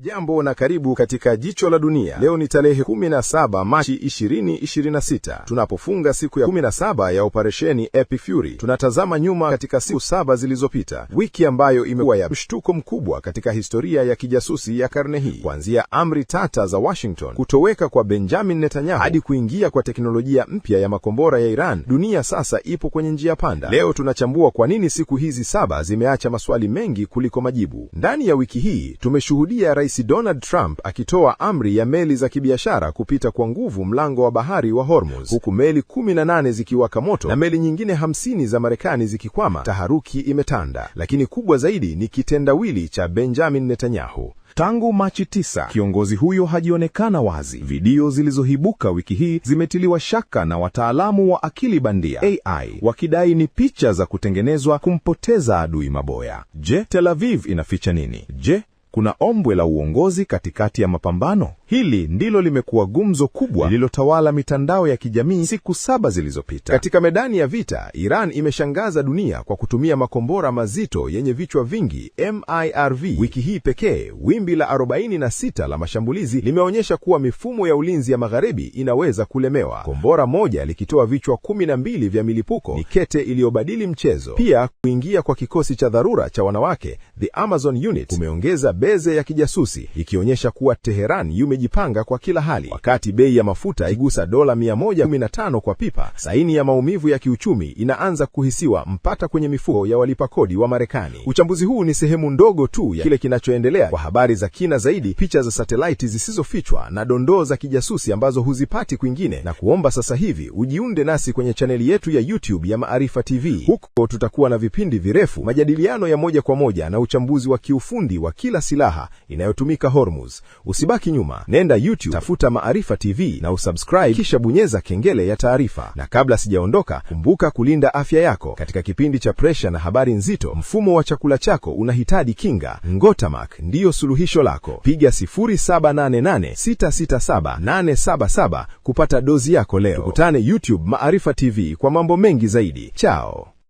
Jambo na karibu katika Jicho la Dunia. Leo ni tarehe 17 Machi 2026. Tunapofunga siku ya 17 ya operesheni Epic Fury. Tunatazama nyuma katika siku 7 zilizopita. Wiki ambayo imekuwa ya mshtuko mkubwa katika historia ya kijasusi ya karne hii. Kuanzia amri tata za Washington, kutoweka kwa Benjamin Netanyahu, hadi kuingia kwa teknolojia mpya ya makombora ya Iran, dunia sasa ipo kwenye njia panda. Leo tunachambua kwa nini siku hizi 7 zimeacha maswali mengi kuliko majibu. Ndani ya wiki hii tumeshuhudia Rais Donald Trump akitoa amri ya meli za kibiashara kupita kwa nguvu mlango wa bahari wa Hormuz, huku meli 18 zikiwaka moto na meli nyingine 50 za Marekani zikikwama. Taharuki imetanda, lakini kubwa zaidi ni kitendawili cha Benjamin Netanyahu. Tangu Machi 9, kiongozi huyo hajionekana wazi. Video zilizohibuka wiki hii zimetiliwa shaka na wataalamu wa akili bandia AI, wakidai ni picha za kutengenezwa kumpoteza adui maboya. Je, Tel Aviv inaficha nini? Je, kuna ombwe la uongozi katikati ya mapambano? Hili ndilo limekuwa gumzo kubwa lililotawala mitandao ya kijamii siku 7 zilizopita. Katika medani ya vita, Iran imeshangaza dunia kwa kutumia makombora mazito yenye vichwa vingi MIRV. Wiki hii pekee, wimbi la 46 la mashambulizi limeonyesha kuwa mifumo ya ulinzi ya magharibi inaweza kulemewa. Kombora moja likitoa vichwa 12 vya milipuko ni kete iliyobadili mchezo. Pia kuingia kwa kikosi cha dharura cha wanawake, the Amazon Unit, kumeongeza beze ya kijasusi, ikionyesha kuwa Teheran yumejipanga kwa kila hali. Wakati bei ya mafuta igusa dola 115 kwa pipa, saini ya maumivu ya kiuchumi inaanza kuhisiwa mpaka kwenye mifuko ya walipa kodi wa Marekani. Uchambuzi huu ni sehemu ndogo tu ya kile kinachoendelea. Kwa habari za kina zaidi, picha za satellite zisizofichwa na dondoo za kijasusi ambazo huzipati kwingine, na kuomba sasa hivi ujiunde nasi kwenye chaneli yetu ya YouTube ya Maarifa TV. Huko tutakuwa na vipindi virefu, majadiliano ya moja kwa moja na uchambuzi wa kiufundi wa kila silaha inayotumika Hormuz. Usibaki nyuma, nenda YouTube, tafuta Maarifa TV na usubscribe, kisha bonyeza kengele ya taarifa. Na kabla sijaondoka, kumbuka kulinda afya yako. Katika kipindi cha presha na habari nzito, mfumo wa chakula chako unahitaji kinga. Ngotamak ndiyo suluhisho lako. Piga 0788667877 kupata dozi yako leo. Tukutane YouTube Maarifa TV kwa mambo mengi zaidi. Chao.